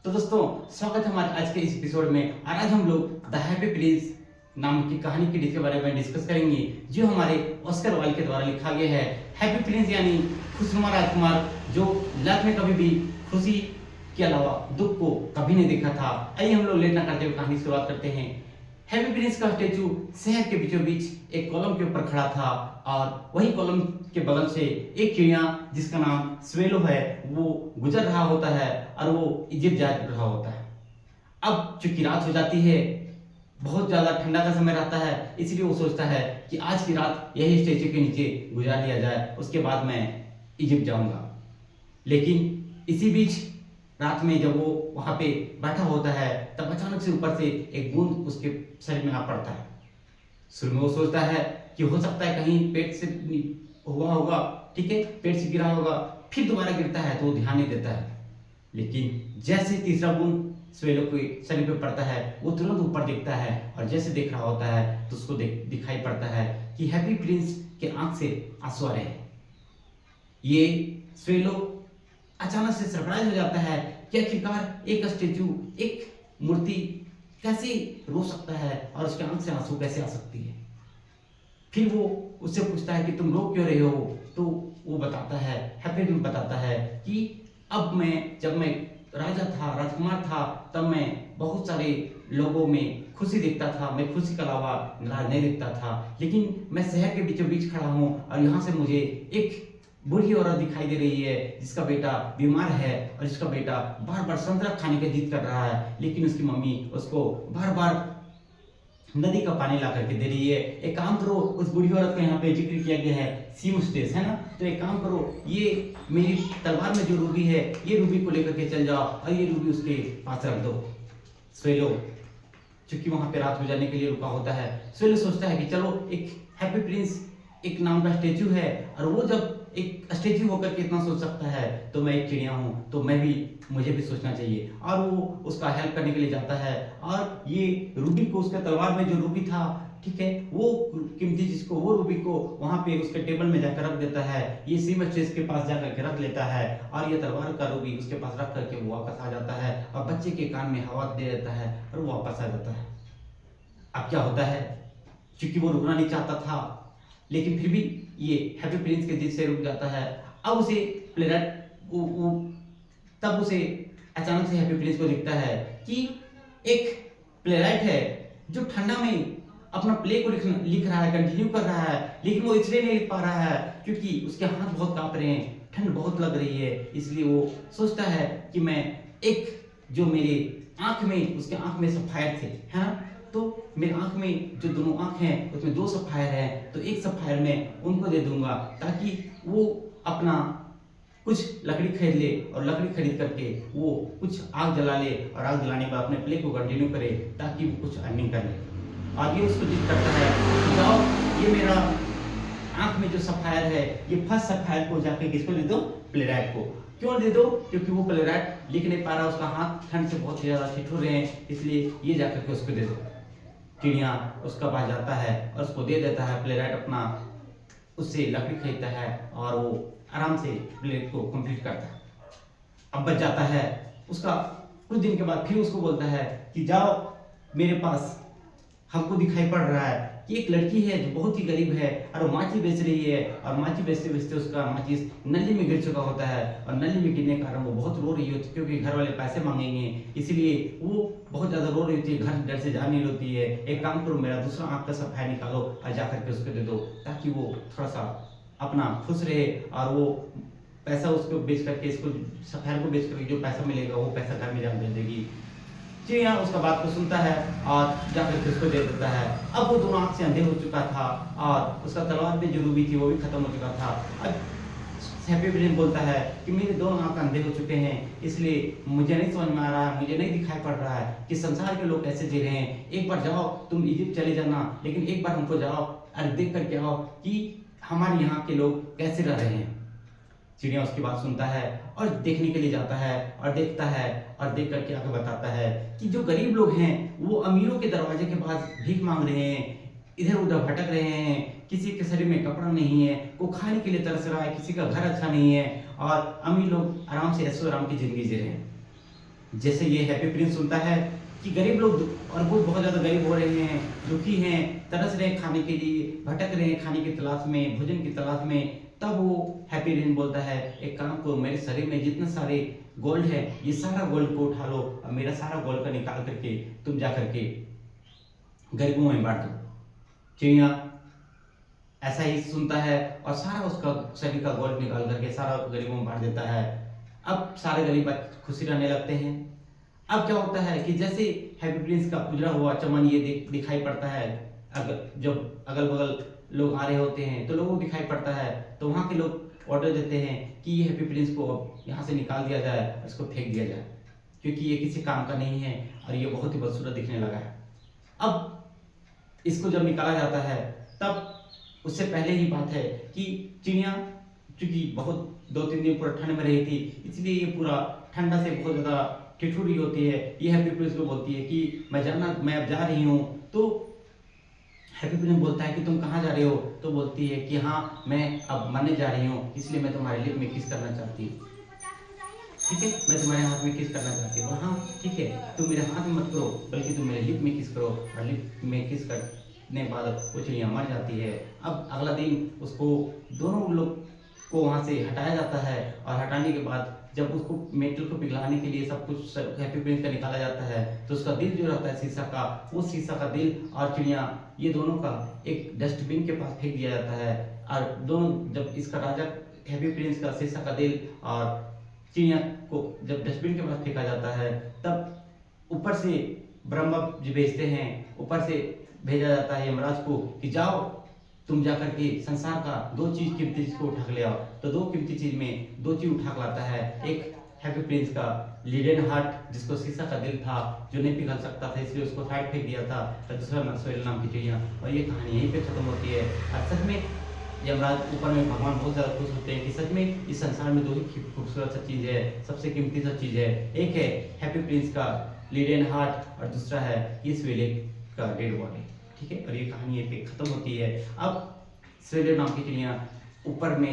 तो दोस्तों, स्वागत है हमारे आज के इस एपिसोड में। और आज हम लोग द हैप्पी प्रिंस नाम की कहानी के के बारे में डिस्कस करेंगे, जो हमारे ऑस्कर वाइल्ड के द्वारा लिखा गया है। हैप्पी प्रिंस यानी खुशनुमा राजकुमार, जो लाइफ में कभी भी खुशी के अलावा दुख को कभी नहीं देखा था। आइए हम लोग लेट ना करते हुए कहानी की शुरुआत करते हैं। हैप्पी प्रिंस का स्टेचू शहर के बीचों बीच एक कॉलम के ऊपर खड़ा था, और वही कॉलम के बगल से एक चिड़िया जिसका नाम स्वेलो है वो गुजर रहा होता है, और वो इजिप्ट जा रहा होता है। अब चूंकि रात हो जाती है, बहुत ज्यादा ठंडा का समय रहता है, इसलिए वो सोचता है कि आज की रात यही स्टेचू के नीचे गुजार लिया जाए, उसके बाद मैं इजिप्ट जाऊंगा। लेकिन इसी बीच रात में जब वो वहां पे बैठा होता है, तब अचानक से ऊपर से एक बूंद उसके शरीर में आ पड़ता है। शुरू में वो सोचता है कि हो सकता है कहीं पेट से हुआ होगा, ठीक है, पेट से गिरा होगा। फिर दोबारा गिरता है तो वो ध्यान नहीं देता है। लेकिन जैसे तीसरा बूंद स्वेलो के शरीर पे पड़ता है, वो तुरंत ऊपर देखता है, और जैसे देख रहा होता है तो उसको दिखाई पड़ता है कि हैप्पी प्रिंस के आंख से आंसू आ रहे हैं। ये स्वेलो अचानक से सरप्राइज हो जाता है कि आखिरकार एक स्टेचू, एक मूर्ति कैसे रो सकता है और उसके आंख से आंसू कैसे आ सकती है। फिर वो उससे पूछता है कि तुम रो क्यों रहे हो, तो वो बताता है, हैप्पी प्रिंस बताता है कि जब मैं राजा था, राजकुमार था, तब मैं बहुत सारे लोगों में खुशी देखता था, मैं खुशी के अलावा नाराज नहीं देखता था। लेकिन मैं शहर के बीचों बीच खड़ा हूँ, और यहाँ से मुझे एक बूढ़ी औरत दिखाई दे रही है जिसका बेटा बीमार है, और जिसका बेटा बार बार संतरा खाने की जिद कर रहा है, लेकिन उसकी मम्मी उसको बार बार नदी का पानी ला करके दे रही है। एक काम करो, उस बूढ़ी औरत का यहाँ पे जिक्र किया गया है सीमस्टेस, है ना, तो एक काम करो, ये मेरी तलवार में जो रूबी है, ये रूबी को लेकर के चल जाओ, और ये रूबी उसके पास रख दो। स्वेलो चूंकि वहां पे रात गुजारने के लिए रुका होता है, स्वेलो सोचता है कि चलो, एक हैप्पी प्रिंस एक नाम का स्टेचू है, और वो जब एक स्टेचू होकर के इतना सोच सकता है, तो मैं एक चिड़िया हूँ, तो मुझे भी सोचना चाहिए। और वो उसका हेल्प करने के लिए जाता है, और ये रूबी को, उसके तलवार में जो रूबी था, ठीक है, वो कीमती चीज को, वो रूबी को वहां पे उसके टेबल में जाकर रख देता है। ये सीमस्टेस के पास जाकर के रख लेता है, और ये तलवार का रूबी उसके पास रख करके वो वापस आ जाता है, और बच्चे के कान में हवा दे देता है, और वो वापस आ जाता है। अब क्या होता है, क्योंकि वो रुकना नहीं चाहता था, लेकिन फिर भी ये हैप्पी प्रिंस के जिद से रुक जाता है। अब उसे तब उसे अचानक से हैप्पी प्रिंस को दिखता है कि एक प्लेराइट है जो ठंडा में अपना प्ले को लिख रहा है, कंटिन्यू कर रहा है, लेकिन वो इसलिए नहीं लिख पा रहा है क्योंकि उसके हाथ बहुत कांप रहे हैं, ठंड बहुत लग रही है। इसलिए वो सोचता है कि मैं एक, जो मेरे आंख में, उसके आंख में सफायर थे, है ना, तो मेरे आंख में जो दोनों आंख हैं उसमें 2 सफायर हैं, तो एक सफायर मैं उनको दे दूंगा, ताकि वो अपना कुछ लकड़ी खरीद ले, और लकड़ी खरीद करके वो कुछ आग जला ले, और आग जलाने के बाद अपने प्ले को कंटिन्यू करे, ताकि वो कुछ अर्निंग कर ले। और ये उसको जिद करता है, जाओ, ये मेरा आंख में जो सफायर है, ये फर्स्ट सफायर को जाके किसको दे दो, प्लेराइट को। क्यों दे दो, क्योंकि वो प्लेराइट लिख नहीं पा रहा, उसका हाथ ठंड से बहुत ज्यादा ठिठुर रहे हैं, इसलिए ये जाकर के उसको दे दो। चिड़िया उसका पास जाता है और उसको दे देता है प्लेराइट, अपना उससे लकड़ी खरीदता है, और वो आराम से प्ले को कंप्लीट करता है। अब बच जाता है उसका। कुछ दिन के बाद फिर उसको बोलता है कि जाओ, मेरे पास हमको दिखाई पड़ रहा है कि एक लड़की है जो बहुत ही गरीब है, और वो माची बेच रही है, और माची बेचते बेचते उसका माचिस नली में गिर चुका होता है, और नली में गिरने के कारण वो बहुत रो रही होती है, क्योंकि घर वाले पैसे मांगेंगे, इसलिए वो बहुत ज्यादा रो रही होती है, घर डर से जा नहीं होती है। एक काम करो, मेरा दूसरा आंख का सफाया निकालो और जाकर के उसको दे दो, ताकि वो थोड़ा सा अपना खुश रहे, और वो पैसा उसको बेच करके, इसको सफायर को बेच करके जो पैसा मिलेगा वो पैसा घर में जा दे देगी। चिड़िया उसका बात को सुनता है और जाकर के उसको दे देता है। अब वो दोनों आंख से अंधे हो चुका था, और उसका तलवार में जो रूबी थी वो भी खत्म हो चुका था। अब हैप्पी प्रिंस बोलता है कि मेरे दोनों आंख अंधे हो चुके हैं, इसलिए मुझे नहीं समझ में आ रहा है, मुझे नहीं दिखाई पड़ रहा है कि संसार के लोग कैसे जी रहे हैं। एक बार जाओ, तुम इजिप्ट चले जाना, लेकिन एक बार हमको जाओ और देख करके आओ कि हमारे यहाँ के लोग कैसे रह रहे हैं। चिड़िया उसकी बात सुनता है और देखने के लिए जाता है, और देखता है, और देख करके आगे बताता है कि जो गरीब लोग हैं वो अमीरों के दरवाजे के पास भीख मांग रहे हैं, इधर उधर भटक रहे हैं, किसी के शरीर में कपड़ा नहीं है, को खाने के लिए तरस रहा है, किसी का घर अच्छा नहीं है, और अमीर लोग आराम से ऐशो आराम की जिंदगी जी रहे हैं। जैसे ये हैप्पी प्रिंस सुनता है कि गरीब लोग और वो बहुत ज़्यादा गरीब हो रहे हैं, दुखी हैं, तरस रहे हैं खाने के लिए, भटक रहे हैं खाने की तलाश में, भोजन की तलाश में, तब वो हैप्पी प्रिंस बोलता है एक काम करो, मेरे शरीर में जितने सारे गोल्ड है ये सारा गोल्ड को उठा लो और मेरा सारा गोल्ड का निकाल करके तुम जा करके गरीबों में बांट दो। चिड़िया ऐसा ही सुनता है और सारा उसका सभी का गोल्ड निकाल करके सारा गरीबों में बांट देता है। अब सारे गरीब खुशी रहने लगते हैं। अब क्या होता है कि जैसे हैप्पी प्रिंस का गुजरा हुआ चमन ये दिखाई पड़ता है, अगर जब अगल बगल लोग आ रहे होते हैं तो लोगों को दिखाई पड़ता है, तो वहाँ के लोग ऑर्डर देते हैं कि ये हैप्पी प्रिंस को अब यहाँ से निकाल दिया जाए, इसको फेंक दिया जाए, क्योंकि ये किसी काम का नहीं है और ये बहुत ही बदसूरत दिखने लगा है। अब इसको जब निकाला जाता है तब उससे पहले ही बात है कि चिड़िया चूंकि बहुत 2-3 दिन पूरा ठंड में रही थी, इसलिए ये पूरा ठंडा से बहुत ज़्यादा ठिठुरी होती है। ये हैप्पी प्रिंस को बोलती है कि मैं अब जा रही हूँ। तो हैप्पी प्रिंस बोलता है कि तुम कहाँ जा रहे हो? तो बोलती है कि हाँ मैं अब मरने जा रही हूँ, इसलिए मैं तुम्हारे लिप में किस करना चाहती हूँ। ठीक है, मैं तुम्हारे हाथ में किस करना चाहती हूँ। हाँ ठीक है, तुम मेरे हाथ में मत करो बल्कि तुम मेरे लिप में किस करो, और लिप में किस करने बाद वो चिड़िया मर जाती है। अब अगला दिन उसको दोनों लोग को वहाँ से हटाया जाता है और हटाने के बाद जब उसको मेटल को पिघलाने के लिए सब कुछ हैप्पी प्रिंस का निकाला जाता है तो उसका दिल जो रहता है शीशा का, उस शीशा का दिल और चिड़िया ये दोनों का एक डस्टबिन के पास फेंक दिया जाता है। और दोनों जब इसका राजा हैप्पी प्रिंस का शीशा का दिल और चिड़िया को जब डस्टबिन के पास फेंका जाता है तब ऊपर से ब्रह्मा जी भेजते हैं, ऊपर से भेजा जाता है यमराज को कि जाओ तुम जाकर के संसार का 2 चीज कीमती चीज को उठा ले आओ। तो 2 कीमती चीज में 2 चीज उठा लाता है, एक हैप्पी प्रिंस का लिडन हार्ट जिसको शीशा का दिल था जो नहीं पिघल सकता था इसलिए उसको साइड फेंक दिया था, और दूसरा नक्सोल नाम की चिड़िया। और ये कहानी यहीं पे खत्म होती है। और सच में यमराज ऊपर में भगवान बहुत ज्यादा खुश होते हैं कि सच में इस संसार में 2 ही खूबसूरत सा चीज है, सबसे कीमती सा चीज है, एक है हैप्पी प्रिंस का लिडन हार्ट और दूसरा है इस वेले का डेड बॉडी। ठीक है, और ये कहानी एक खत्म होती है। अब स्वेलर नाम की चिड़िया ऊपर में